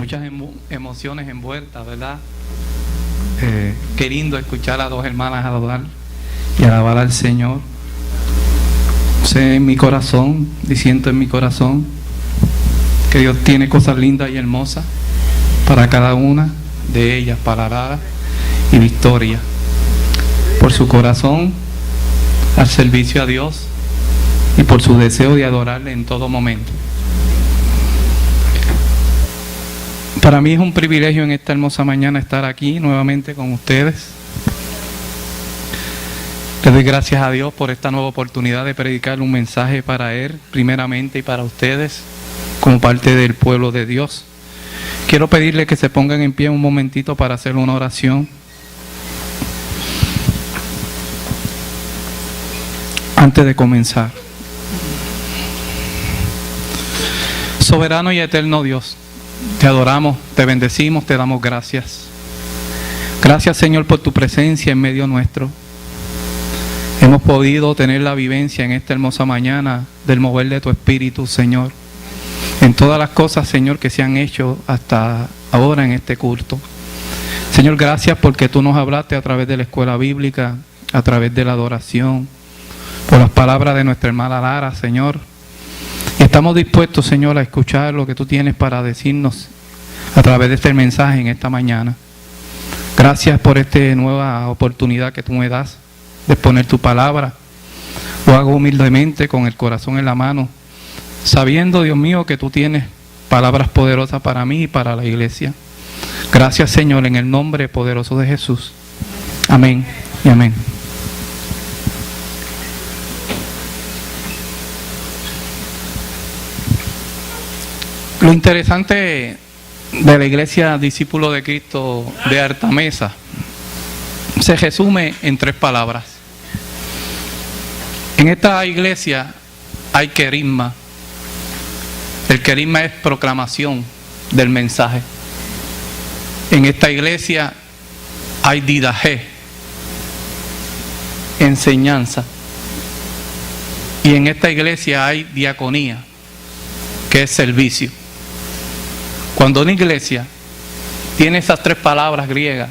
muchas emociones envueltas, ¿verdad? Qué lindo escuchar a dos hermanas adorar y alabar al Señor. Sé en mi corazón y siento en mi corazón que Dios tiene cosas lindas y hermosas para cada una de ellas, para Lara y Victoria, por su corazón al servicio a Dios y por su deseo de adorarle en todo momento. Para mí es un privilegio en esta hermosa mañana estar aquí nuevamente con ustedes. Le doy gracias a Dios por esta nueva oportunidad de predicar un mensaje para Él, primeramente, y para ustedes, como parte del pueblo de Dios. Quiero pedirle que se pongan en pie un momentito para hacer una oración. Antes de comenzar. Soberano y eterno Dios, te adoramos, te bendecimos, te damos gracias. Gracias, Señor, por tu presencia en medio nuestro. Hemos podido tener la vivencia en esta hermosa mañana del mover de tu Espíritu, Señor, en todas las cosas, Señor, que se han hecho hasta ahora en este culto. Señor, gracias porque tú nos hablaste a través de la escuela bíblica, a través de la adoración, por las palabras de nuestra hermana Lara, Señor. Y estamos dispuestos, Señor, a escuchar lo que tú tienes para decirnos a través de este mensaje en esta mañana. Gracias por esta nueva oportunidad que tú me das de exponer tu palabra. Lo hago humildemente, con el corazón en la mano, sabiendo, Dios mío, que tú tienes palabras poderosas para mí y para la iglesia. Gracias, Señor, en el nombre poderoso de Jesús. Amén y amén. Lo interesante de la iglesia Discípulo de Cristo de Altamesa se resume en 3 palabras. En esta iglesia hay querigma. El querigma es proclamación del mensaje. En esta iglesia hay didaje, enseñanza. Y en esta iglesia hay diaconía, que es servicio. Cuando una iglesia tiene esas 3 palabras griegas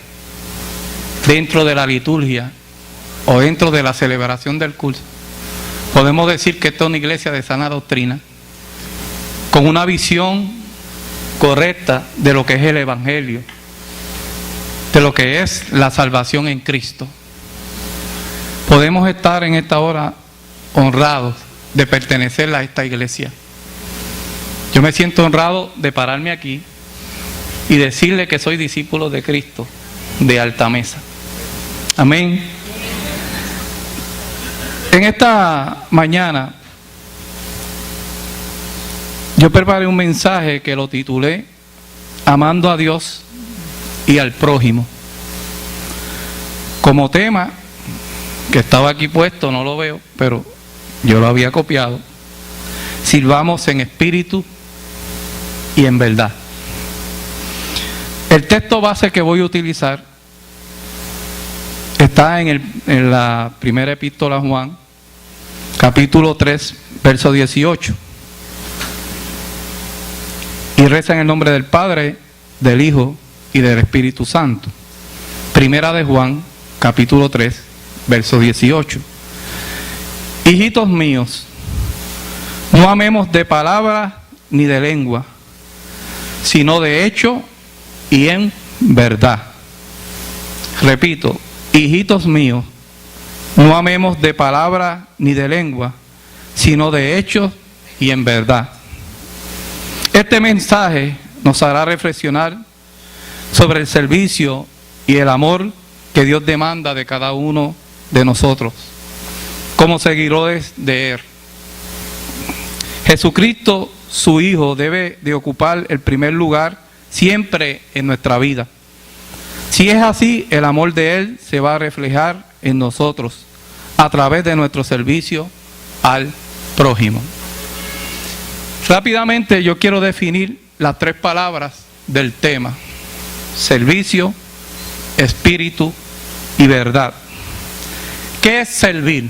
dentro de la liturgia o dentro de la celebración del culto, podemos decir que esta es una iglesia de sana doctrina, con una visión correcta de lo que es el Evangelio, de lo que es la salvación en Cristo. Podemos estar en esta hora honrados de pertenecer a esta iglesia. Yo me siento honrado de pararme aquí y decirle que soy discípulo de Cristo de Altamesa. Amén. En esta mañana yo preparé un mensaje que lo titulé Amando a Dios y al prójimo. Como tema, que estaba aquí puesto, no lo veo, pero yo lo había copiado: sirvamos en espíritu y en verdad. El texto base que voy a utilizar está en la primera epístola a Juan, capítulo 3, verso 18. Y reza en el nombre del Padre, del Hijo y del Espíritu Santo. Primera de Juan, capítulo 3, verso 18. Hijitos míos, no amemos de palabra ni de lengua, sino de hecho y en verdad. Repito, hijitos míos, no amemos de palabra ni de lengua, sino de hecho y en verdad. Este mensaje nos hará reflexionar sobre el servicio y el amor que Dios demanda de cada uno de nosotros, como seguidores de Él. Jesucristo, su Hijo, debe de ocupar el primer lugar siempre en nuestra vida. Si es así, el amor de Él se va a reflejar en nosotros a través de nuestro servicio al prójimo. Rápidamente yo quiero definir las 3 palabras del tema: servicio, espíritu y verdad. ¿Qué es servir?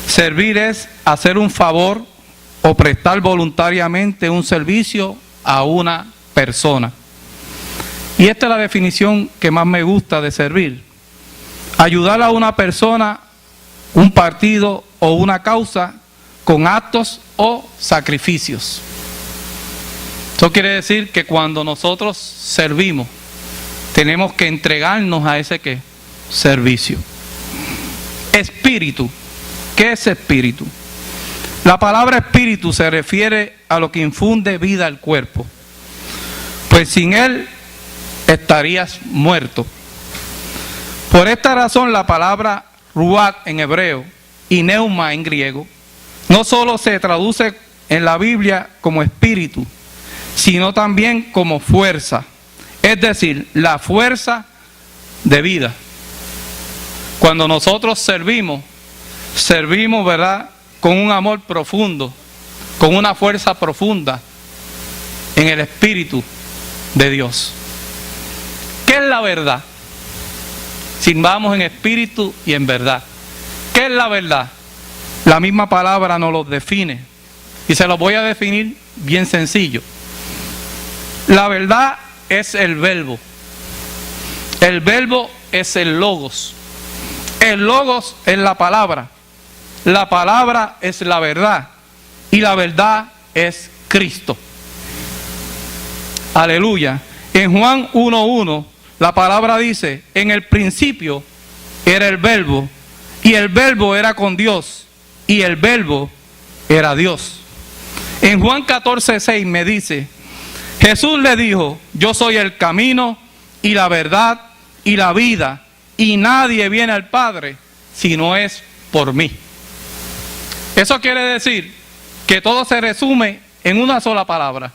Servir es hacer un favor o prestar voluntariamente un servicio a una persona. Y esta es la definición que más me gusta de servir. Ayudar a una persona, un partido o una causa con actos o sacrificios. Eso quiere decir que cuando nosotros servimos, tenemos que entregarnos a ese ¿qué? Servicio. Espíritu. ¿Qué es espíritu? La palabra espíritu se refiere a lo que infunde vida al cuerpo. Pues sin él estarías muerto. Por esta razón la palabra ruach en hebreo y neuma en griego no solo se traduce en la Biblia como espíritu, sino también como fuerza, es decir, la fuerza de vida. Cuando nosotros servimos, ¿verdad?, con un amor profundo, con una fuerza profunda en el Espíritu de Dios. ¿Qué es la verdad? Sirvamos en espíritu y en verdad. ¿Qué es la verdad? La misma palabra nos lo define. Y se lo voy a definir bien sencillo. La verdad es el verbo. El verbo es el logos. El logos es la palabra. La palabra es la verdad. Y la verdad es Cristo. Aleluya. En Juan 1:1 la palabra dice: en el principio era el verbo, y el verbo era con Dios, y el verbo era Dios. En Juan 14:6 me dice: Jesús le dijo: yo soy el camino y la verdad y la vida, y nadie viene al Padre si no es por mí. Eso quiere decir que todo se resume en una sola palabra: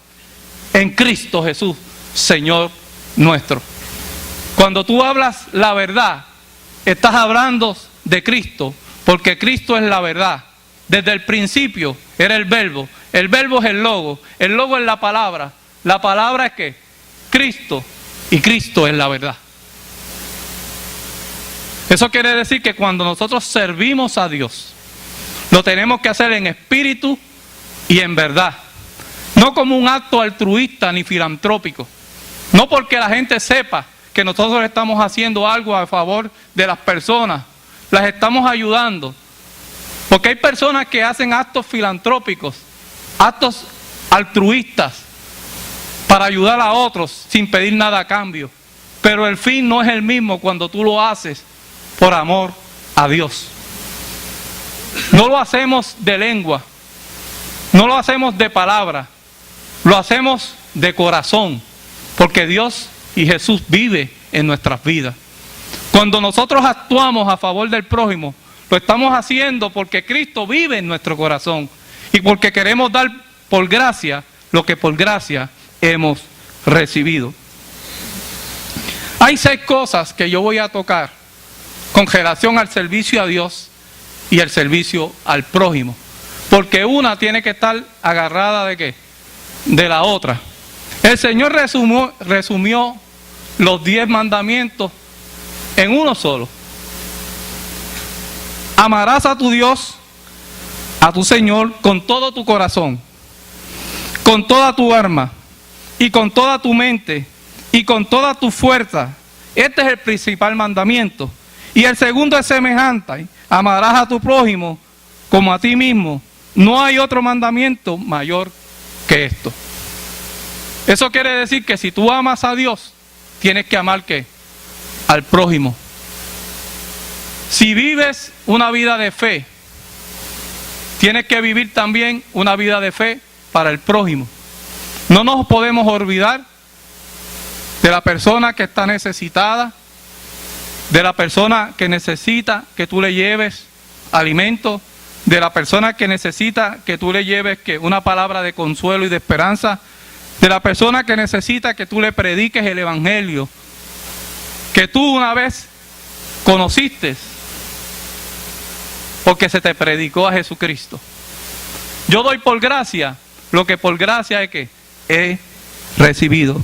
en Cristo Jesús, Señor nuestro. Cuando tú hablas la verdad, estás hablando de Cristo, porque Cristo es la verdad. Desde el principio era el verbo es el logo es la palabra es ¿qué? Cristo, y Cristo es la verdad. Eso quiere decir que cuando nosotros servimos a Dios, lo tenemos que hacer en espíritu y en verdad, no como un acto altruista ni filantrópico, no porque la gente sepa que nosotros estamos haciendo algo a favor de las personas, las estamos ayudando. Porque hay personas que hacen actos filantrópicos, actos altruistas, para ayudar a otros sin pedir nada a cambio. Pero el fin no es el mismo cuando tú lo haces por amor a Dios. No lo hacemos de lengua, no lo hacemos de palabra, lo hacemos de corazón, porque Dios y Jesús vive en nuestras vidas. Cuando nosotros actuamos a favor del prójimo, lo estamos haciendo porque Cristo vive en nuestro corazón y porque queremos dar por gracia lo que por gracia hemos recibido. Hay 6 cosas que yo voy a tocar con relación al servicio a Dios y el servicio al prójimo, porque una tiene que estar agarrada ¿de qué? De la otra. El Señor resumió los 10 mandamientos en uno solo. Amarás a tu Dios, a tu Señor, con todo tu corazón, con toda tu alma, y con toda tu mente, y con toda tu fuerza. Este es el principal mandamiento. Y el segundo es semejante: amarás a tu prójimo como a ti mismo. No hay otro mandamiento mayor que esto. Eso quiere decir que si tú amas a Dios, tienes que amar ¿qué? Al prójimo. Si vives una vida de fe, tienes que vivir también una vida de fe para el prójimo. No nos podemos olvidar de la persona que está necesitada, de la persona que necesita que tú le lleves alimento, de la persona que necesita que tú le lleves ¿qué? Una palabra de consuelo y de esperanza, de la persona que necesita que tú le prediques el evangelio que tú una vez conociste, porque se te predicó a Jesucristo. Yo doy por gracia lo que por gracia es que he recibido.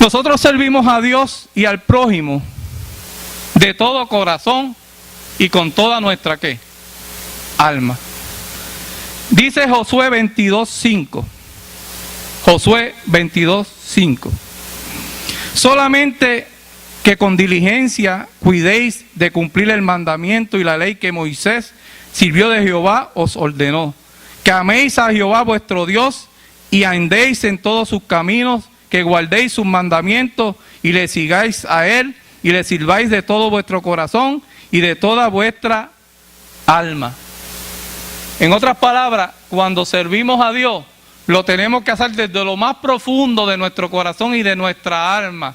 Nosotros servimos a Dios y al prójimo de todo corazón y con toda nuestra ¿qué? Alma. Dice Josué 22:5. Josué 22:5. Solamente que con diligencia cuidéis de cumplir el mandamiento y la ley que Moisés, sirvió de Jehová, os ordenó. Que améis a Jehová vuestro Dios y andéis en todos sus caminos, que guardéis sus mandamientos y le sigáis a él y le sirváis de todo vuestro corazón y de toda vuestra alma. En otras palabras, cuando servimos a Dios, lo tenemos que hacer desde lo más profundo de nuestro corazón y de nuestra alma.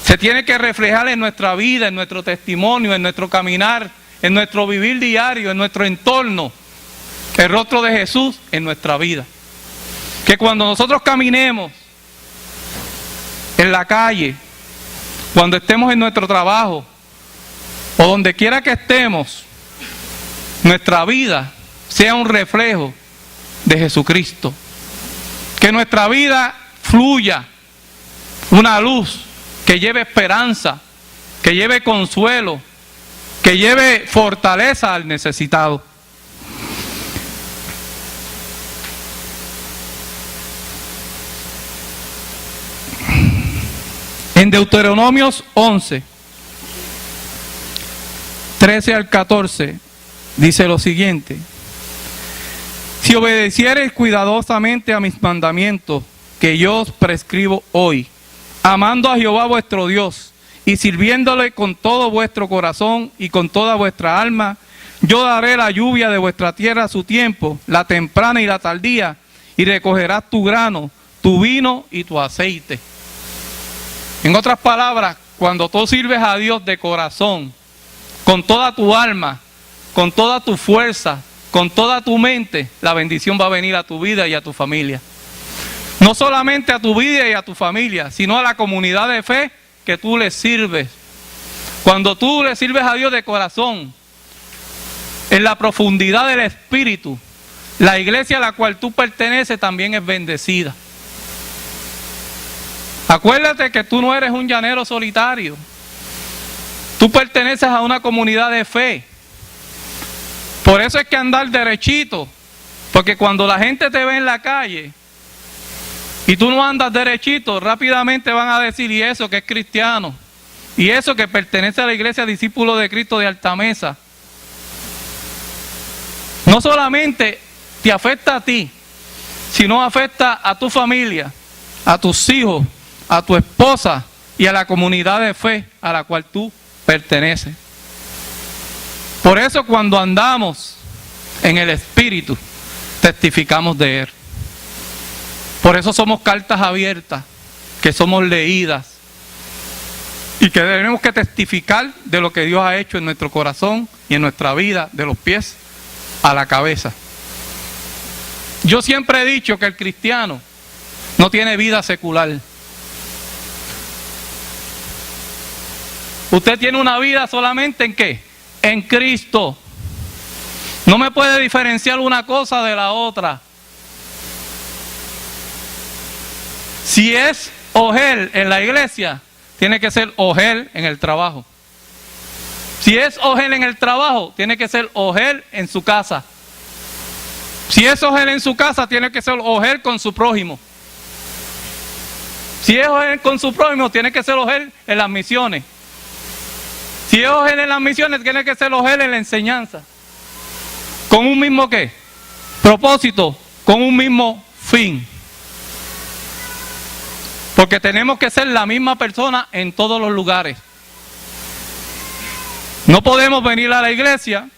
Se tiene que reflejar en nuestra vida, en nuestro testimonio, en nuestro caminar, en nuestro vivir diario, en nuestro entorno, el rostro de Jesús en nuestra vida. Que cuando nosotros caminemos en la calle, cuando estemos en nuestro trabajo, o donde quiera que estemos, nuestra vida sea un reflejo de Jesucristo. Que nuestra vida fluya una luz que lleve esperanza, que lleve consuelo, que lleve fortaleza al necesitado. En Deuteronomios 11, 13 al 14, dice lo siguiente: si obedeciereis cuidadosamente a mis mandamientos que yo os prescribo hoy, amando a Jehová vuestro Dios y sirviéndole con todo vuestro corazón y con toda vuestra alma, yo daré la lluvia de vuestra tierra a su tiempo, la temprana y la tardía, y recogerás tu grano, tu vino y tu aceite. En otras palabras, cuando tú sirves a Dios de corazón, con toda tu alma, con toda tu fuerza, con toda tu mente, la bendición va a venir a tu vida y a tu familia. No solamente a tu vida y a tu familia, sino a la comunidad de fe que tú le sirves. Cuando tú le sirves a Dios de corazón, en la profundidad del espíritu, la iglesia a la cual tú perteneces también es bendecida. Acuérdate que tú no eres un llanero solitario. Tú perteneces a una comunidad de fe. Por eso es que andar derechito, porque cuando la gente te ve en la calle y tú no andas derechito, rápidamente van a decir: y eso que es cristiano, y eso que pertenece a la iglesia discípulo de Cristo de Altamesa. No solamente te afecta a ti, sino afecta a tu familia, a tus hijos, a tu esposa y a la comunidad de fe a la cual tú perteneces. Por eso cuando andamos en el Espíritu, testificamos de Él. Por eso somos cartas abiertas, que somos leídas y que tenemos que testificar de lo que Dios ha hecho en nuestro corazón y en nuestra vida, de los pies a la cabeza. Yo siempre he dicho que el cristiano no tiene vida secular. Usted tiene una vida solamente ¿en qué? En Cristo. No me puede diferenciar una cosa de la otra. Si es ogel en la iglesia, tiene que ser ogel en el trabajo. Si es ogel en el trabajo, tiene que ser ogel en su casa. Si es ogel en su casa, tiene que ser ogel con su prójimo. Si es ogel con su prójimo, tiene que ser ogel en las misiones. Si es ogel en las misiones, tiene que ser ogel en la enseñanza. ¿Con un mismo qué? Propósito, con un mismo fin. Porque tenemos que ser la misma persona en todos los lugares. No podemos venir a la iglesia,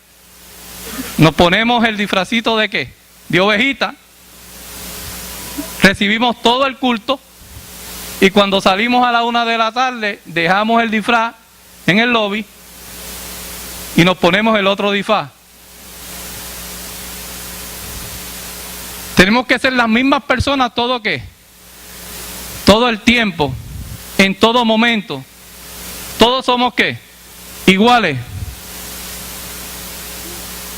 nos ponemos el disfracito de ¿qué? De ovejita, recibimos todo el culto y cuando salimos a la 1 de la tarde dejamos el disfraz en el lobby y nos ponemos el otro disfraz. Tenemos que ser las mismas personas todo ¿qué? Todo el tiempo, en todo momento. Todos somos ¿qué? Iguales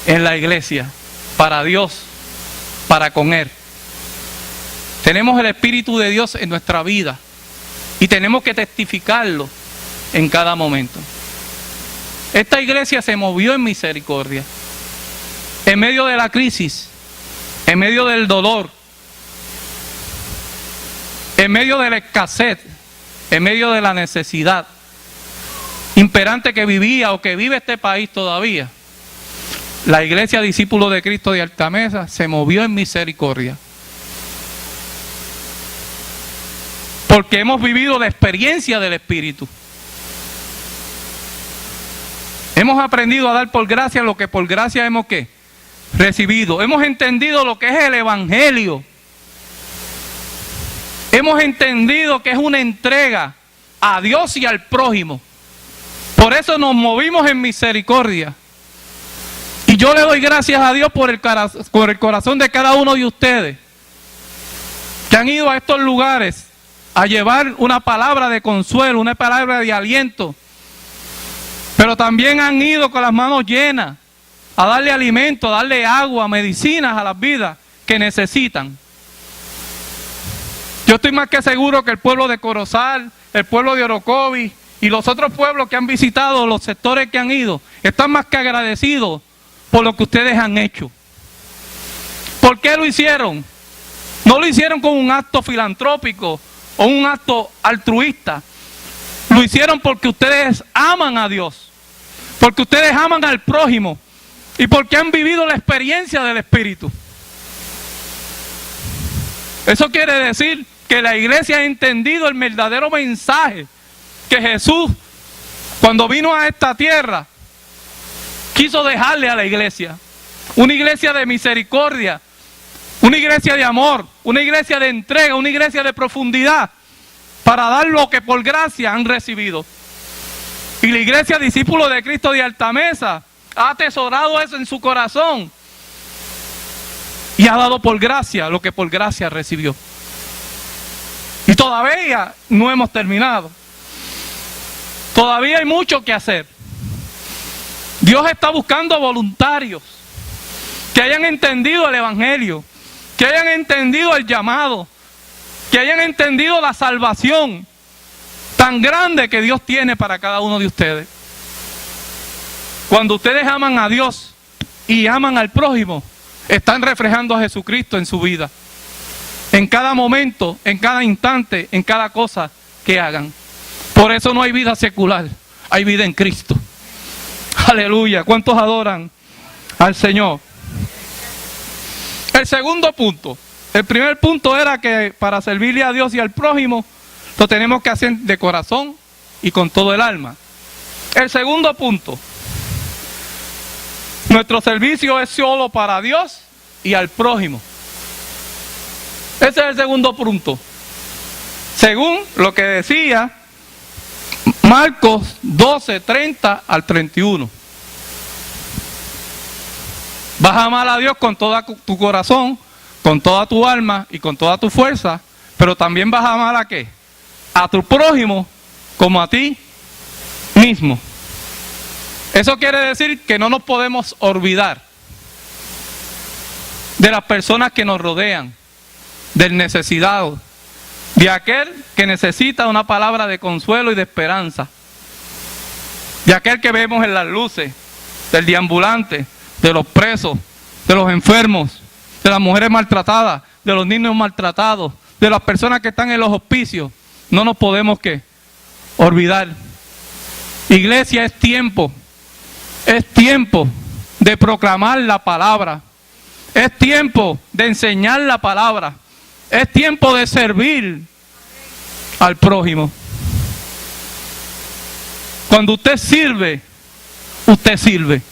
en la iglesia, para Dios, para con Él. Tenemos el Espíritu de Dios en nuestra vida y tenemos que testificarlo en cada momento. Esta iglesia se movió en misericordia. En medio de la crisis, en medio del dolor, en medio de la escasez, en medio de la necesidad imperante que vivía o que vive este país todavía, la iglesia Discípulos de Cristo de Altamesa se movió en misericordia. Porque hemos vivido la experiencia del Espíritu. Hemos aprendido a dar por gracia lo que por gracia hemos ¿qué? Recibido. Hemos entendido lo que es el Evangelio. Hemos entendido que es una entrega a Dios y al prójimo. Por eso nos movimos en misericordia. Y yo le doy gracias a Dios por el corazón de cada uno de ustedes que han ido a estos lugares a llevar una palabra de consuelo, una palabra de aliento. Pero también han ido con las manos llenas a darle alimento, a darle agua, medicinas a las vidas que necesitan. Yo estoy más que seguro que el pueblo de Corozal, el pueblo de Orocovis y los otros pueblos que han visitado, los sectores que han ido, están más que agradecidos por lo que ustedes han hecho. ¿Por qué lo hicieron? No lo hicieron con un acto filantrópico o un acto altruista. Lo hicieron porque ustedes aman a Dios, porque ustedes aman al prójimo y porque han vivido la experiencia del Espíritu. Eso quiere decir que la iglesia ha entendido el verdadero mensaje que Jesús, cuando vino a esta tierra, quiso dejarle a la iglesia. Una iglesia de misericordia, una iglesia de amor, una iglesia de entrega, una iglesia de profundidad, para dar lo que por gracia han recibido. Y la iglesia Discípulos de Cristo de Altamesa ha atesorado eso en su corazón y ha dado por gracia lo que por gracia recibió. Y todavía no hemos terminado. Todavía hay mucho que hacer. Dios está buscando voluntarios que hayan entendido el Evangelio, que hayan entendido el llamado, que hayan entendido la salvación tan grande que Dios tiene para cada uno de ustedes. Cuando ustedes aman a Dios y aman al prójimo, están reflejando a Jesucristo en su vida. En cada momento, en cada instante, en cada cosa que hagan. Por eso no hay vida secular, hay vida en Cristo. Aleluya. ¿Cuántos adoran al Señor? El segundo punto. El primer punto era que para servirle a Dios y al prójimo, lo tenemos que hacer de corazón y con todo el alma. El segundo punto. Nuestro servicio es solo para Dios y al prójimo. Ese es el segundo punto. Según lo que decía Marcos 12, 30 al 31. Vas a amar a Dios con todo tu corazón, con toda tu alma y con toda tu fuerza, pero también vas a amar ¿a qué? A tu prójimo como a ti mismo. Eso quiere decir que no nos podemos olvidar de las personas que nos rodean, del necesitado, de aquel que necesita una palabra de consuelo y de esperanza, de aquel que vemos en las luces, del deambulante, de los presos, de los enfermos, de las mujeres maltratadas, de los niños maltratados, de las personas que están en los hospicios. No nos podemos ¿qué? Olvidar. Iglesia, es tiempo de proclamar la palabra, es tiempo de enseñar la palabra, es tiempo de servir al prójimo. Cuando usted sirve, usted sirve.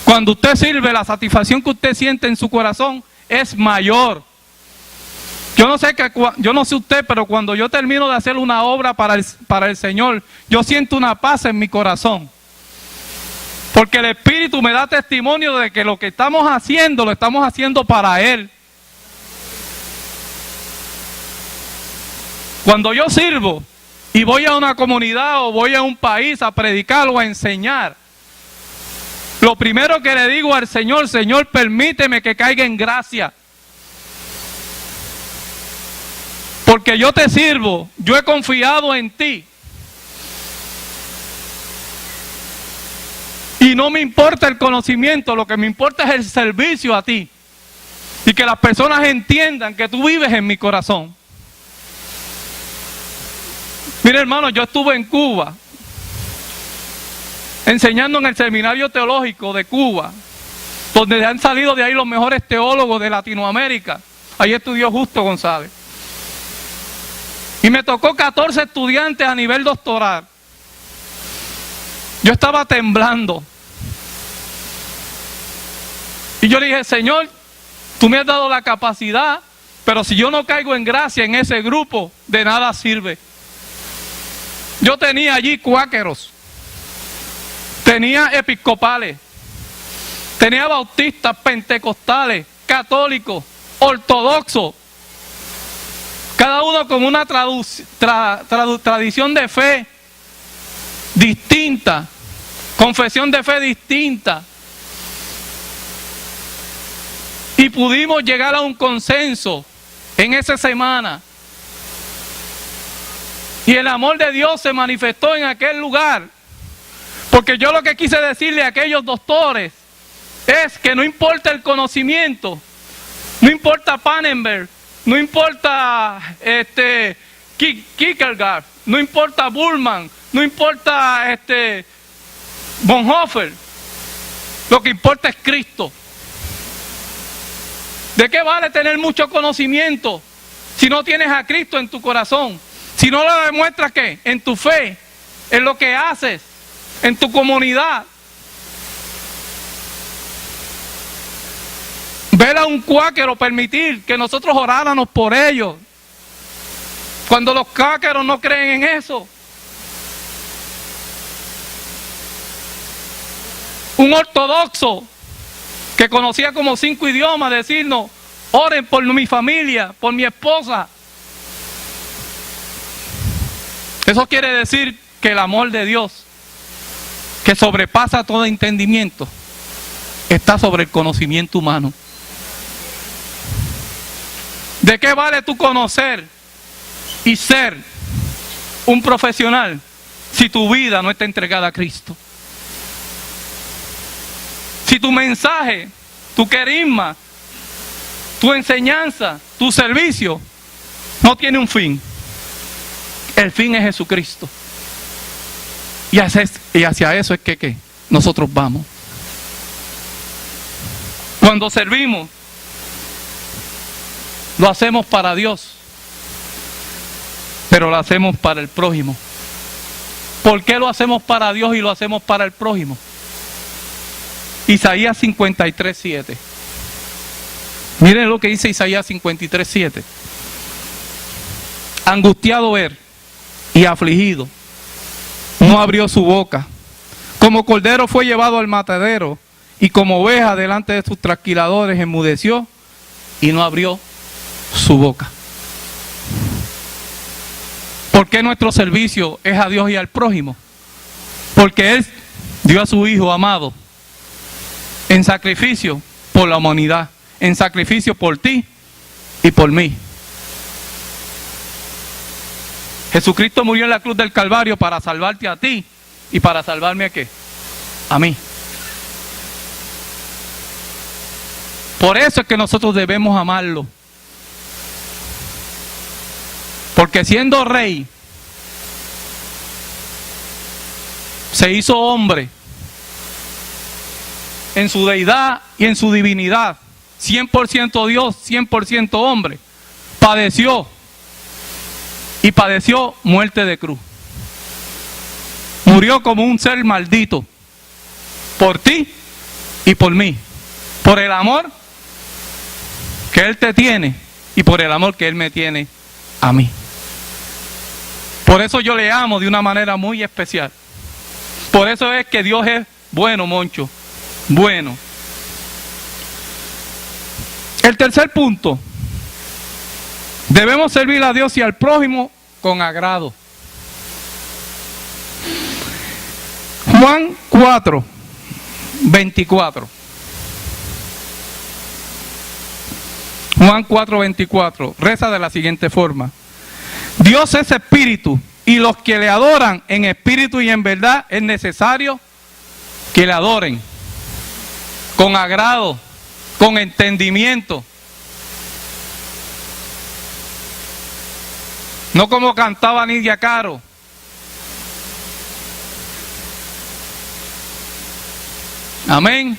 Cuando usted sirve, la satisfacción que usted siente en su corazón es mayor. Yo no sé usted, pero cuando yo termino de hacer una obra para el Señor, yo siento una paz en mi corazón. Porque el Espíritu me da testimonio de que lo que estamos haciendo, lo estamos haciendo para Él. Cuando yo sirvo y voy a una comunidad o voy a un país a predicar o a enseñar, lo primero que le digo al Señor: Señor, permíteme que caiga en gracia. Porque yo te sirvo, yo he confiado en ti. Y no me importa el conocimiento, lo que me importa es el servicio a ti. Y que las personas entiendan que tú vives en mi corazón. Mire, hermano, yo estuve en Cuba, enseñando en el Seminario Teológico de Cuba, donde han salido de ahí los mejores teólogos de Latinoamérica. Ahí estudió Justo González. Y me tocó 14 estudiantes a nivel doctoral. Yo estaba temblando. Y yo le dije, Señor, tú me has dado la capacidad, pero si yo no caigo en gracia en ese grupo, de nada sirve. Yo tenía allí cuáqueros, tenía episcopales, tenía bautistas, pentecostales, católicos, ortodoxos, cada uno con una tradición de fe distinta, confesión de fe distinta. Y pudimos llegar a un consenso en esa semana. Y el amor de Dios se manifestó en aquel lugar. Porque yo lo que quise decirle a aquellos doctores es que no importa el conocimiento, no importa Pannenberg, no importa Kierkegaard, no importa Bullman, no importa Bonhoeffer, lo que importa es Cristo. ¿De qué vale tener mucho conocimiento si no tienes a Cristo en tu corazón? Si no lo demuestras, ¿qué? En tu fe, en lo que haces, en tu comunidad. Ver a un cuáquero permitir que nosotros oráramos por ellos, cuando los cuáqueros no creen en eso. Un ortodoxo que conocía como 5 idiomas, decirnos, oren por mi familia, por mi esposa. Eso quiere decir que el amor de Dios, que sobrepasa todo entendimiento, está sobre el conocimiento humano. ¿De qué vale tú conocer y ser un profesional si tu vida no está entregada a Cristo? Si tu mensaje, tu carisma, tu enseñanza, tu servicio no tiene un fin. El fin es Jesucristo. Y hacia eso es que nosotros vamos. Cuando servimos, lo hacemos para Dios, pero lo hacemos para el prójimo. ¿Por qué lo hacemos para Dios y lo hacemos para el prójimo? Isaías 53:7. Miren lo que dice Isaías 53:7. Angustiado él y afligido, no abrió su boca. Como cordero fue llevado al matadero, y como oveja delante de sus trasquiladores enmudeció y no abrió su boca. ¿Por qué nuestro servicio es a Dios y al prójimo? Porque Él dio a su Hijo amado en sacrificio por la humanidad, en sacrificio por ti y por mí. Jesucristo murió en la cruz del Calvario para salvarte a ti y para salvarme a qué? A mí. Por eso es que nosotros debemos amarlo. Porque siendo rey, se hizo hombre en su deidad y en su divinidad, 100% Dios, 100% hombre. Padeció y padeció muerte de cruz. Murió como un ser maldito por ti y por mí, por el amor que Él te tiene y por el amor que Él me tiene a mí. Por eso yo le amo de una manera muy especial. Por eso es que Dios es bueno, Moncho, bueno. El tercer punto: debemos servir a Dios y al prójimo con agrado. Juan 4:24. Juan 4:24 reza de la siguiente forma: Dios es espíritu, y los que le adoran en espíritu y en verdad es necesario que le adoren con agrado, con entendimiento, No como cantaba Nidia Caro. Amén.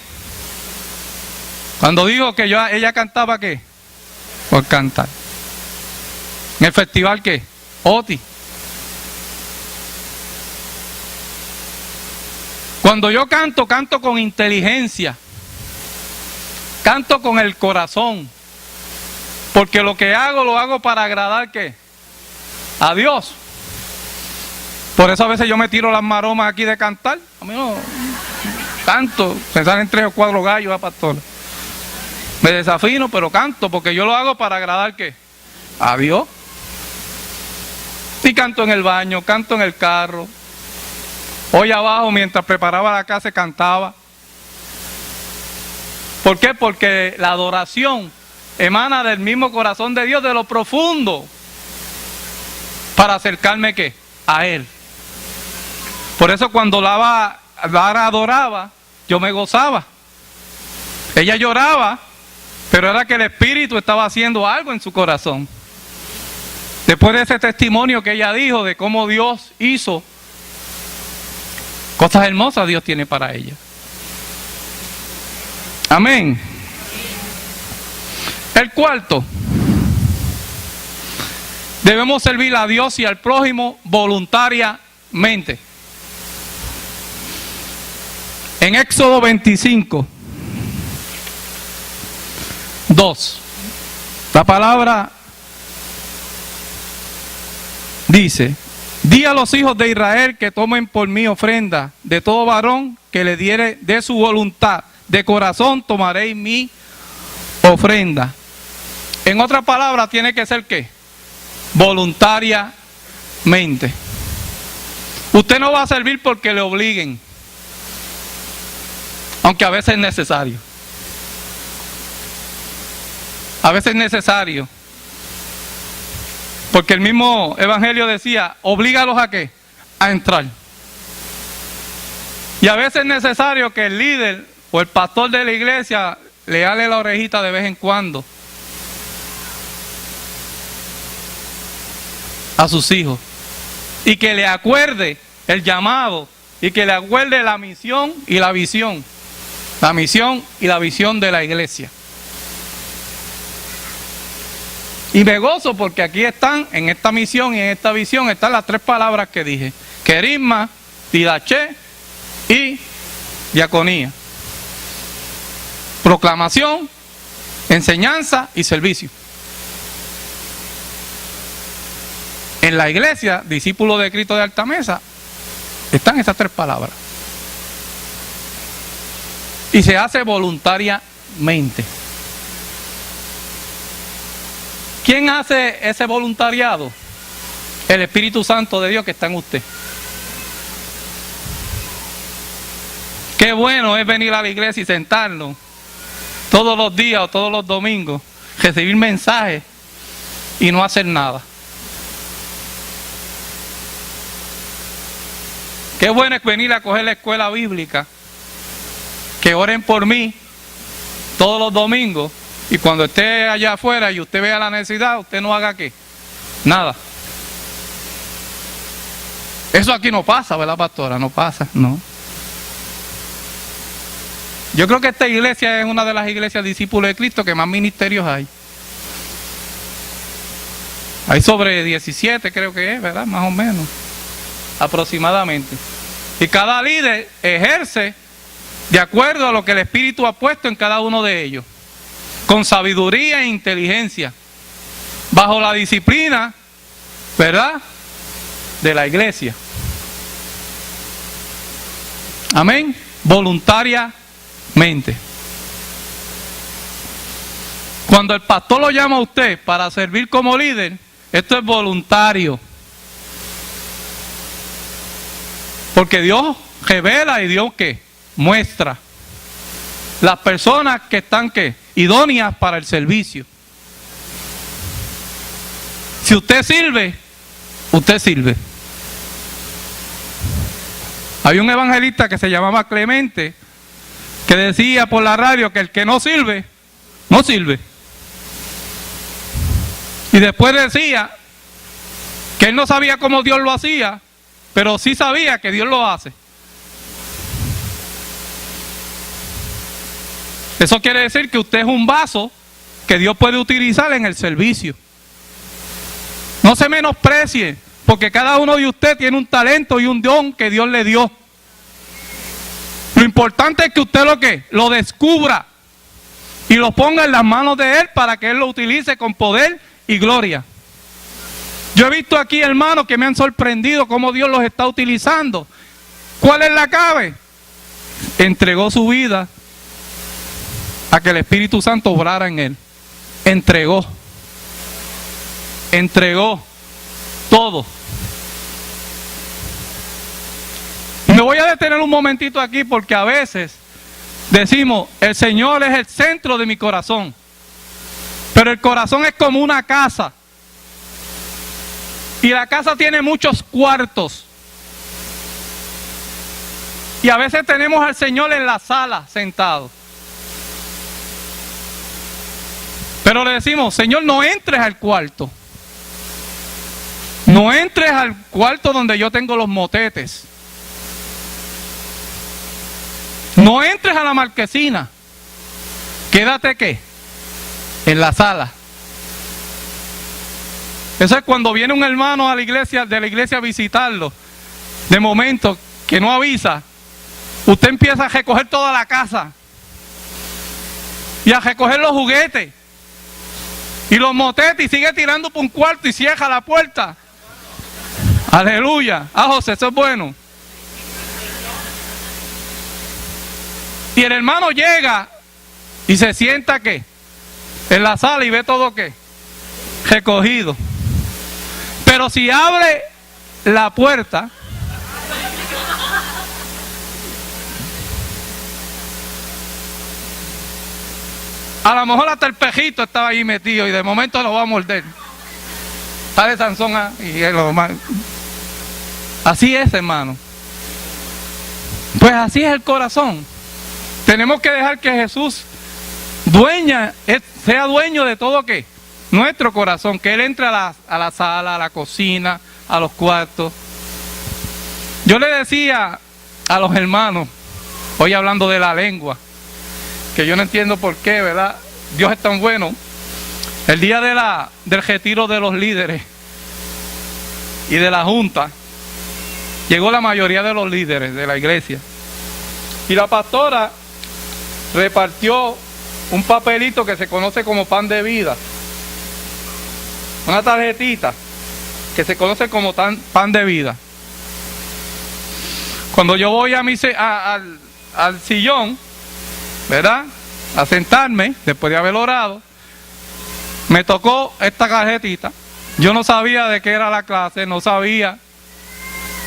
Cuando dijo que ella cantaba, ¿qué? Por cantar. ¿En el festival qué? Oti. Cuando yo canto, canto con inteligencia. Canto con el corazón. Porque lo que hago, lo hago para agradar, ¿qué? A Dios. Por eso a veces yo me tiro las maromas aquí de cantar. A mí no canto, me salen 3 o 4 gallos, pastor. Me desafino, pero canto, porque yo lo hago para agradar, ¿qué? A Dios. Y canto en el baño, canto en el carro. Hoy abajo, mientras preparaba la casa, cantaba. ¿Por qué? Porque la adoración emana del mismo corazón de Dios, de lo profundo, para acercarme, ¿qué? A Él. Por eso cuando Lara adoraba, yo me gozaba. Ella lloraba, pero era que el Espíritu estaba haciendo algo en su corazón. Después de ese testimonio que ella dijo de cómo Dios hizo cosas hermosas, Dios tiene para ella. Amén. El cuarto, debemos servir a Dios y al prójimo voluntariamente. En Éxodo 25, 2, la palabra dice: di a los hijos de Israel que tomen por mí ofrenda de todo varón que le diere de su voluntad, de corazón tomaréis mi ofrenda. En otras palabras, tiene que ser ¿qué? Voluntariamente. Usted no va a servir porque le obliguen, aunque a veces es necesario. A veces es necesario. Porque el mismo Evangelio decía, oblígalos a ¿qué? A entrar. Y a veces es necesario que el líder o el pastor de la iglesia le ale la orejita de vez en cuando a sus hijos. Y que le acuerde el llamado y que le acuerde la misión y la visión. La misión y la visión de la iglesia. Y me gozo porque aquí están, en esta misión y en esta visión, están las 3 palabras que dije: querisma, didaché y diaconía. Proclamación, enseñanza y servicio. En la iglesia, discípulos de Cristo de Alta Mesa, están esas 3 palabras. Y se hace voluntariamente. ¿Quién hace ese voluntariado? El Espíritu Santo de Dios que está en usted. Qué bueno es venir a la iglesia y sentarnos todos los días o todos los domingos, recibir mensajes y no hacer nada. Qué bueno es venir a coger la escuela bíblica, que oren por mí todos los domingos. Y cuando esté allá afuera y usted vea la necesidad, usted no haga ¿qué? Nada. Eso aquí no pasa, ¿verdad, pastora? No pasa, no. Yo creo que esta iglesia es una de las iglesias discípulos de Cristo que más ministerios hay. Hay sobre 17, creo que es, ¿verdad? Más o menos. Aproximadamente. Y cada líder ejerce de acuerdo a lo que el Espíritu ha puesto en cada uno de ellos. Con sabiduría e inteligencia, bajo la disciplina, ¿verdad?, de la iglesia. Amén. Voluntariamente. Cuando el pastor lo llama a usted para servir como líder, esto es voluntario. Porque Dios revela y Dios ¿qué? Muestra las personas que están ¿qué? Idóneas para el servicio. Si usted sirve, usted sirve. Hay un evangelista que se llamaba Clemente, que decía por la radio que el que no sirve, no sirve. Y después decía que él no sabía cómo Dios lo hacía, pero sí sabía que Dios lo hace. Eso quiere decir que usted es un vaso que Dios puede utilizar en el servicio. No se menosprecie, porque cada uno de ustedes tiene un talento y un don que Dios le dio. Lo importante es que usted lo descubra y lo ponga en las manos de Él para que Él lo utilice con poder y gloria. Yo he visto aquí hermanos que me han sorprendido cómo Dios los está utilizando. ¿Cuál es la clave? Entregó su vida a que el Espíritu Santo obrara en él. Entregó todo. Y me voy a detener un momentito aquí porque a veces decimos, el Señor es el centro de mi corazón. Pero el corazón es como una casa. Y la casa tiene muchos cuartos. Y a veces tenemos al Señor en la sala sentado. Pero le decimos, Señor, no entres al cuarto. No entres al cuarto donde yo tengo los motetes. No entres a la marquesina. Quédate, ¿qué? En la sala. Eso es cuando viene un hermano a la iglesia, de la iglesia a visitarlo. De momento, que no avisa, usted empieza a recoger toda la casa. Y a recoger los juguetes. Y los motetes, y sigue tirando por un cuarto y cierra la puerta. Aleluya. Ah, José, eso es bueno. Y el hermano llega y se sienta, ¿qué? En la sala y ve todo, ¿qué? Recogido. Pero si abre la puerta, a lo mejor hasta el pejito estaba ahí metido y de momento lo va a morder. Sale Sansón y lo más. Así es, hermano. Pues así es el corazón. Tenemos que dejar que Jesús sea dueño de todo, ¿qué? Nuestro corazón, que Él entre a la sala, a la cocina, a los cuartos. Yo le decía a los hermanos, hoy hablando de la lengua, que yo no entiendo por qué, ¿verdad? Dios es tan bueno. El día del retiro de los líderes y de la junta, llegó la mayoría de los líderes de la iglesia. Y la pastora repartió un papelito que se conoce como pan de vida. Una tarjetita que se conoce como pan de vida. Cuando yo voy al sillón, ¿verdad? A sentarme, después de haber orado, me tocó esta tarjetita. Yo no sabía de qué era la clase, no sabía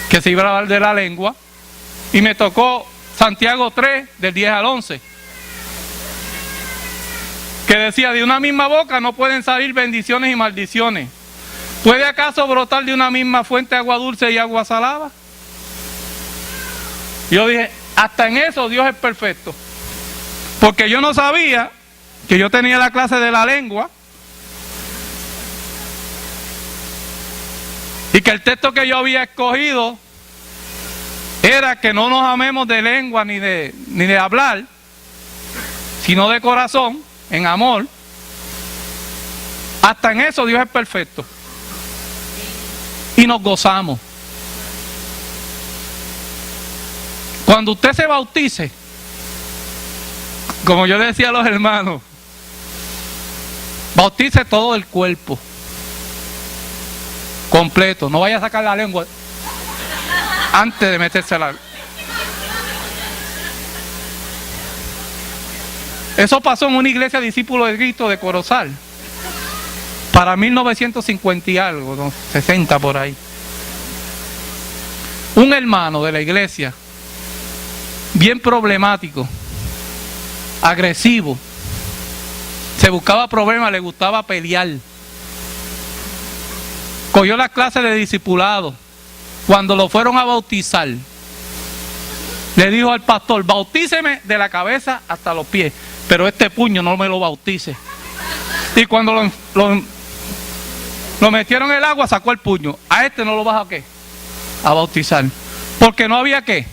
que se iba a hablar de la lengua. Y me tocó Santiago 3, del 10 al 11. Que decía, de una misma boca no pueden salir bendiciones y maldiciones. ¿Puede acaso brotar de una misma fuente agua dulce y agua salada? Yo dije, hasta en eso Dios es perfecto. Porque yo no sabía que yo tenía la clase de la lengua y que el texto que yo había escogido era que no nos amemos de lengua ni de hablar, sino de corazón, en amor. Hasta en eso Dios es perfecto. Y nos gozamos. Cuando usted se bautice, como yo le decía a los hermanos, bautice todo el cuerpo completo. No vaya a sacar la lengua antes de metérsela. Eso pasó en una iglesia discípulo de Cristo de Corozal, para 1950 y algo, ¿no? 60 por ahí. Un hermano de la iglesia, bien problemático, agresivo, se buscaba problemas, le gustaba pelear. Cogió las clases de discipulado. Cuando lo fueron a bautizar, le dijo al pastor, bautíceme de la cabeza hasta los pies, pero este puño no me lo bautice. Y cuando Lo metieron en el agua, sacó el puño. A este no lo vas a ¿qué? A bautizar. Porque no había ¿qué?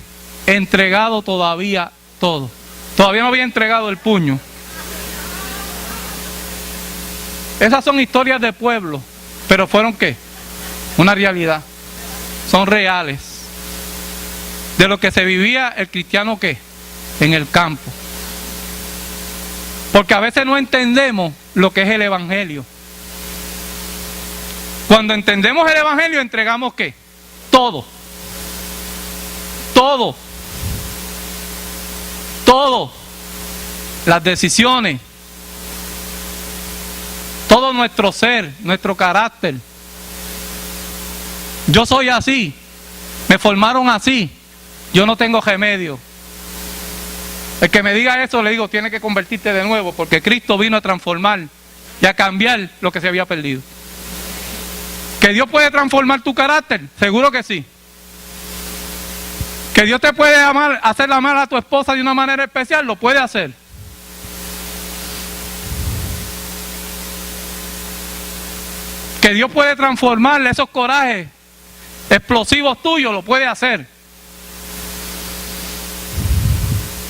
Entregado todavía todo. Todavía no había entregado el puño. Esas son historias de pueblo, pero fueron ¿qué? Una realidad. Son reales. De lo que se vivía el cristiano ¿qué? En el campo. Porque a veces no entendemos lo que es el evangelio. Cuando entendemos el evangelio, entregamos ¿qué? Todo. Todo. Todo. Las decisiones. Todo nuestro ser, nuestro carácter. Yo soy así. Me formaron así. Yo no tengo remedio. El que me diga eso, le digo, tiene que convertirte de nuevo, porque Cristo vino a transformar y a cambiar lo que se había perdido. ¿Que Dios puede transformar tu carácter? Seguro que sí. ¿Que Dios te puede amar, hacer amar a tu esposa de una manera especial? Lo puede hacer. ¿Que Dios puede transformarle esos corajes explosivos tuyos? Lo puede hacer.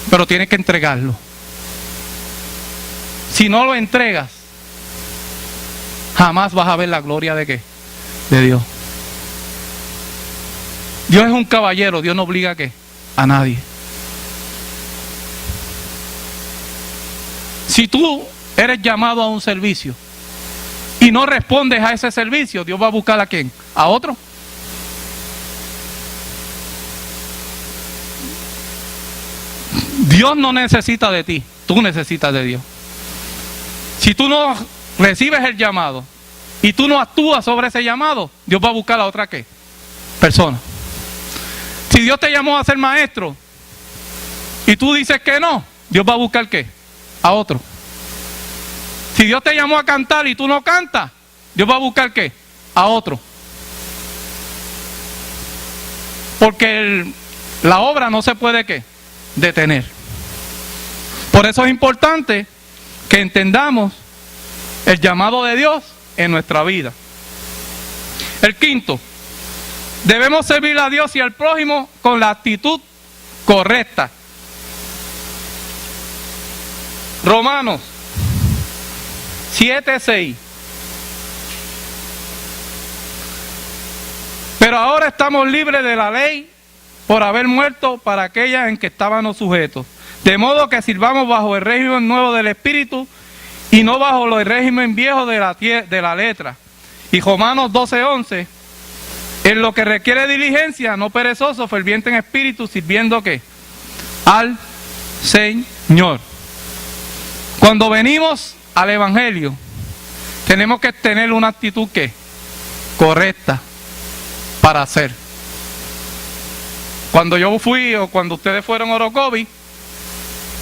Pero tienes que entregarlo. Si no lo entregas, jamás vas a ver la gloria de ¿qué? De Dios. Dios es un caballero, Dios no obliga a ¿qué? A nadie. Si tú eres llamado a un servicio y no respondes a ese servicio, Dios va a buscar ¿a quién? ¿A otro? Dios no necesita de ti, tú necesitas de Dios. Si tú no recibes el llamado y tú no actúas sobre ese llamado, Dios va a buscar a otra ¿qué? Persona. Si Dios te llamó a ser maestro y tú dices que no, Dios va a buscar ¿qué? A otro. Si Dios te llamó a cantar y tú no cantas, Dios va a buscar ¿qué? A otro. Porque la obra no se puede ¿qué? Detener. Por eso es importante que entendamos el llamado de Dios en nuestra vida. El quinto, debemos servir a Dios y al prójimo con la actitud correcta. Romanos 7:6. Pero ahora estamos libres de la ley por haber muerto para aquellas en que estábamos sujetos. De modo que sirvamos bajo el régimen nuevo del Espíritu y no bajo el régimen viejo de la letra. Y Romanos 12:11, en lo que requiere diligencia, no perezoso, ferviente en espíritu, sirviendo ¿qué? Al Señor. Cuando venimos al Evangelio, tenemos que tener una actitud ¿qué? Correcta para hacer. Cuando yo fui, o cuando ustedes fueron a Orocovi,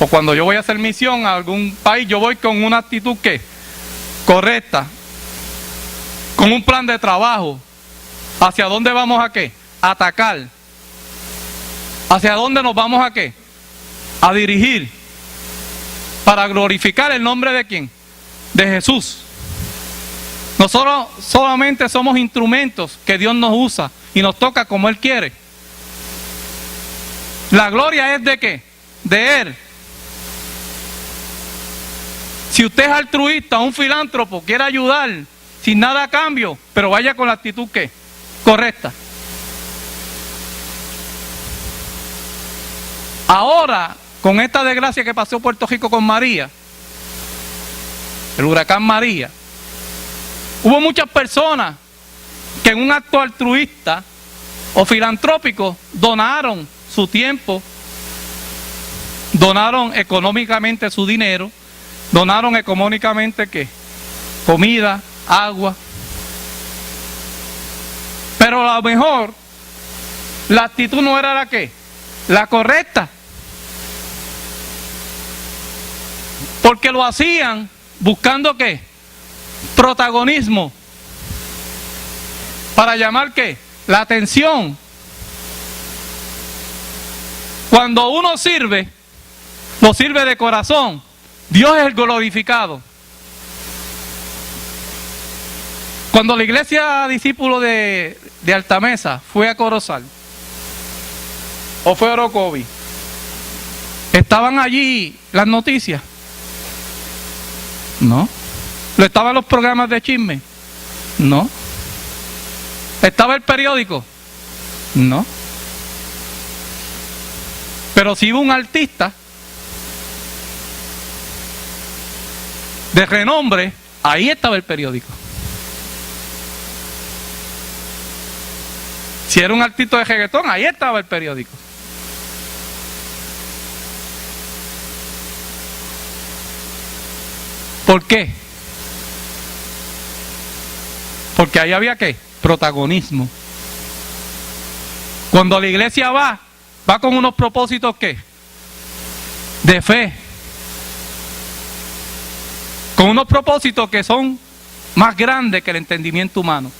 o cuando yo voy a hacer misión a algún país, yo voy con una actitud ¿qué? Correcta, con un plan de trabajo. ¿Hacia dónde vamos a qué? A atacar. ¿Hacia dónde nos vamos a qué? A dirigir. Para glorificar el nombre de ¿quién? De Jesús. Nosotros solamente somos instrumentos que Dios nos usa y nos toca como Él quiere. La gloria es de ¿qué? De Él. Si usted es altruista, un filántropo, quiere ayudar sin nada a cambio, pero vaya con la actitud ¿qué? Correcta. Ahora, con esta desgracia que pasó Puerto Rico con María, el huracán María, hubo muchas personas que en un acto altruista o filantrópico donaron su tiempo, donaron económicamente su dinero, donaron económicamente ¿qué? Comida, agua. Pero a lo mejor la actitud no era la ¿qué? La correcta. Porque lo hacían buscando ¿qué? Protagonismo. Para llamar ¿qué? La atención. Cuando uno sirve, lo sirve de corazón. Dios es el glorificado. Cuando la iglesia discípulo de Altamesa fue a Corozal, o fue a Orocovi, ¿estaban allí las noticias? No. ¿Estaban los programas de chisme? No. ¿Estaba el periódico? No. Pero si hubo un artista de renombre, ahí estaba el periódico. Si era un artista de reggaetón, ahí estaba el periódico. ¿Por qué? Porque ahí había ¿qué? Protagonismo. Cuando la iglesia va con unos propósitos ¿qué? De fe. Con unos propósitos que son más grandes que el entendimiento humano.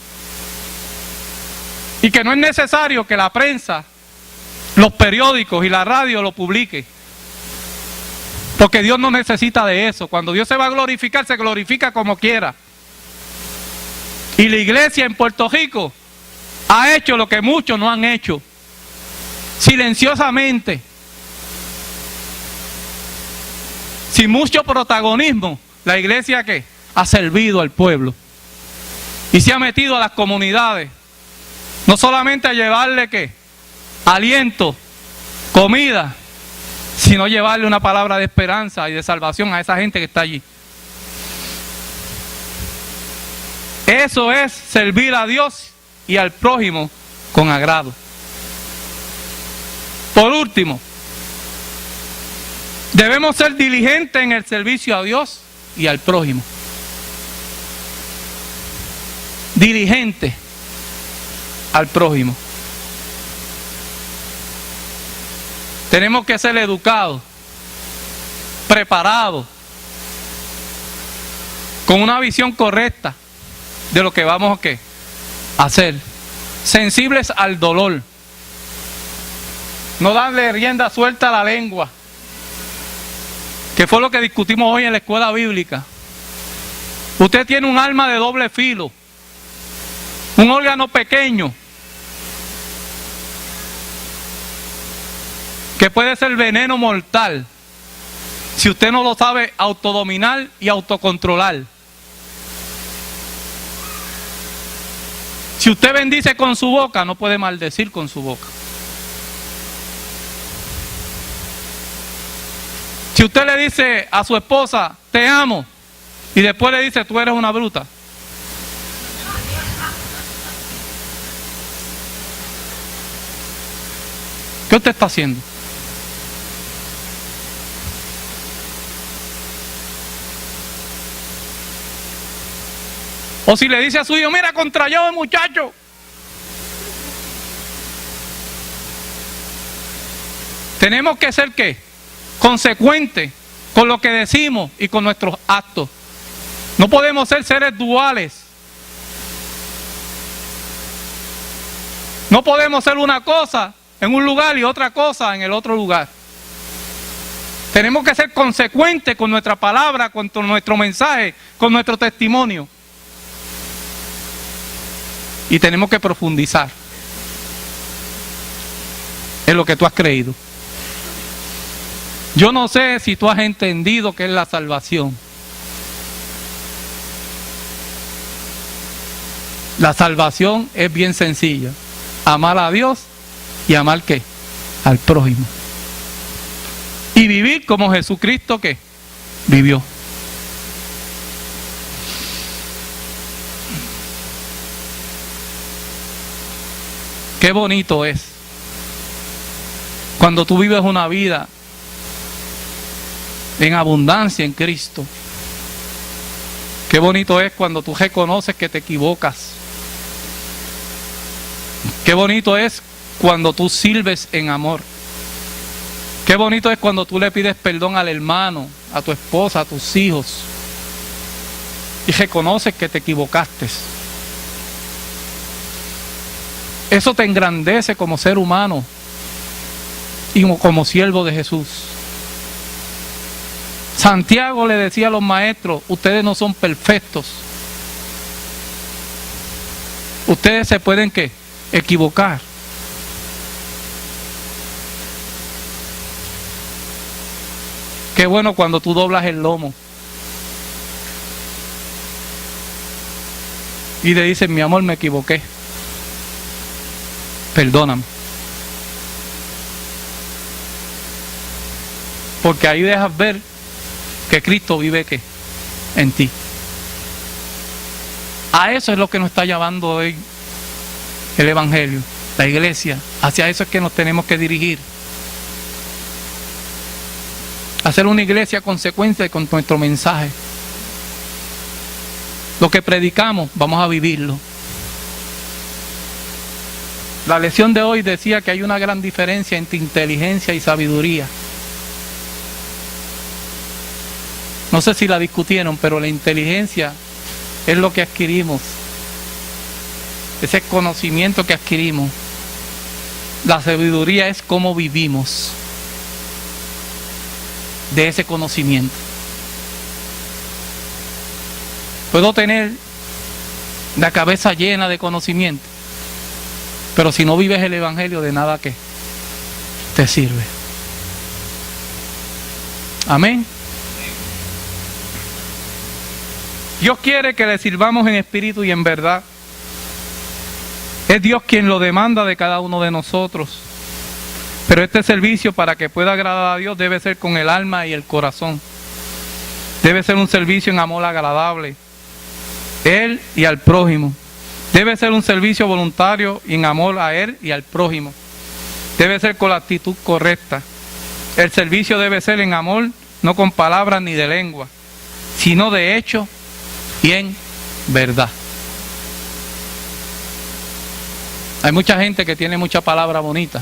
Y que no es necesario que la prensa, los periódicos y la radio lo publique. Porque Dios no necesita de eso. Cuando Dios se va a glorificar, se glorifica como quiera. Y la iglesia en Puerto Rico ha hecho lo que muchos no han hecho. Silenciosamente. Sin mucho protagonismo. La iglesia ¿qué? Ha servido al pueblo. Y se ha metido a las comunidades. No solamente a llevarle ¿qué? Aliento, comida, sino llevarle una palabra de esperanza y de salvación a esa gente que está allí. Eso es servir a Dios y al prójimo con agrado. Por último, debemos ser diligentes en el servicio a Dios y al prójimo. Diligente al prójimo. Tenemos que ser educados, preparados, con una visión correcta de lo que vamos a hacer. Sensibles al dolor. No darle rienda suelta a la lengua, que fue lo que discutimos hoy en la escuela bíblica. Usted tiene un arma de doble filo, un órgano pequeño, que puede ser veneno mortal si usted no lo sabe autodominar y autocontrolar. Si usted bendice con su boca, no puede maldecir con su boca. Si usted le dice a su esposa, te amo, y después le dice, tú eres una bruta. ¿Qué usted está haciendo? O si le dice a su hijo, mira, contra yo, muchacho. Tenemos que ser ¿qué? Consecuentes con lo que decimos y con nuestros actos. No podemos ser seres duales. No podemos ser una cosa en un lugar y otra cosa en el otro lugar. Tenemos que ser consecuentes con nuestra palabra, con nuestro mensaje, con nuestro testimonio. Y tenemos que profundizar en lo que tú has creído. Yo no sé si tú has entendido qué es la salvación. La salvación es bien sencilla. Amar a Dios y amar ¿qué? Al prójimo. Y vivir como Jesucristo ¿qué? Vivió. Qué bonito es cuando tú vives una vida en abundancia en Cristo. Qué bonito es cuando tú reconoces que te equivocas. Qué bonito es cuando tú sirves en amor. Qué bonito es cuando tú le pides perdón al hermano, a tu esposa, a tus hijos, y reconoces que te equivocaste. Eso te engrandece como ser humano y como siervo de Jesús. Santiago le decía a los maestros, ustedes no son perfectos, Ustedes se pueden, ¿qué? Equivocar. Qué bueno cuando tú doblas el lomo y le dices, mi amor, me equivoqué, perdóname. Porque ahí dejas ver que Cristo vive, ¿qué? En ti. A eso es lo que nos está llamando hoy el Evangelio, la iglesia. Hacia eso es que nos tenemos que dirigir. Hacer una iglesia consecuente con nuestro mensaje. Lo que predicamos, vamos a vivirlo. La lección de hoy decía que hay una gran diferencia entre inteligencia y sabiduría. No sé si la discutieron, pero la inteligencia es lo que adquirimos. Ese conocimiento que adquirimos. La sabiduría es cómo vivimos de ese conocimiento. Puedo tener la cabeza llena de conocimiento, pero si no vives el Evangelio, de nada que te sirve. Amén. Dios quiere que le sirvamos en espíritu y en verdad. Es Dios quien lo demanda de cada uno de nosotros. Pero este servicio, para que pueda agradar a Dios, debe ser con el alma y el corazón. Debe ser un servicio en amor agradable, Él y al prójimo. Debe ser un servicio voluntario y en amor a Él y al prójimo. Debe ser con la actitud correcta. El servicio debe ser en amor, no con palabras ni de lengua, sino de hecho y en verdad. Hay mucha gente que tiene mucha palabra bonita,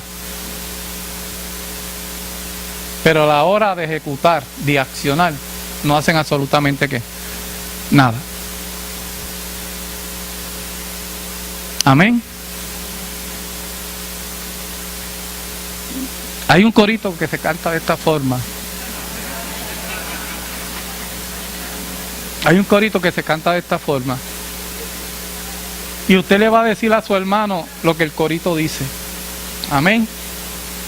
pero a la hora de ejecutar, de accionar, no hacen absolutamente ¿qué? Nada. Amén. Hay un corito que se canta de esta forma. Hay un corito que se canta de esta forma. Y usted le va a decir a su hermano lo que el corito dice. Amén.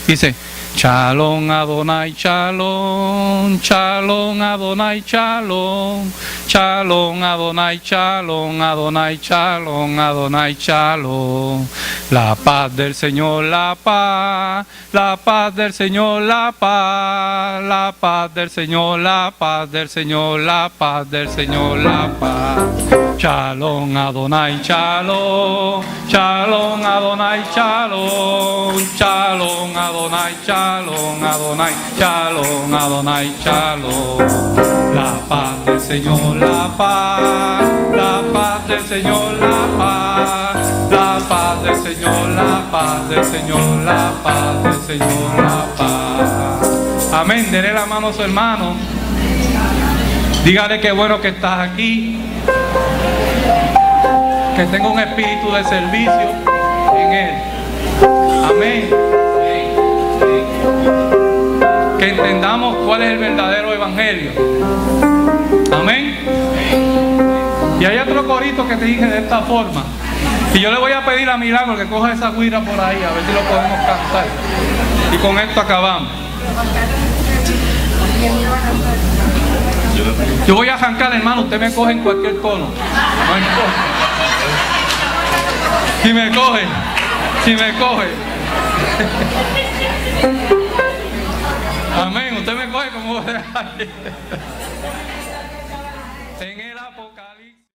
Dice: Shalom Adonai Shalom, Shalom Adonai Shalom, Shalom Adonai Shalom, Adonai Shalom, Adonai Shalom. La paz del Señor, la paz del Señor, la paz del Señor, la paz del Señor, la paz del Señor, la paz. Shalom Adonai Shalom, Shalom Adonai Shalom, Shalom Adonai Shalom, Adonai Shalom, Adonai Shalom. La paz del Señor, la paz del Señor, la paz del Señor, la paz del Señor, la paz del Señor, la paz. Amén. Dele la mano a su hermano. Dígale que bueno que estás aquí. Que tenga un espíritu de servicio en Él. Amén. Que entendamos cuál es el verdadero evangelio. Amén. Y hay otro corito que te dije de esta forma. Y yo le voy a pedir a Milagro que coja esa guira por ahí, a ver si lo podemos cantar. Y con esto acabamos. Yo voy a arrancar, hermano, usted me coge en cualquier tono. No importa. Si me coge. Amén, usted me coge como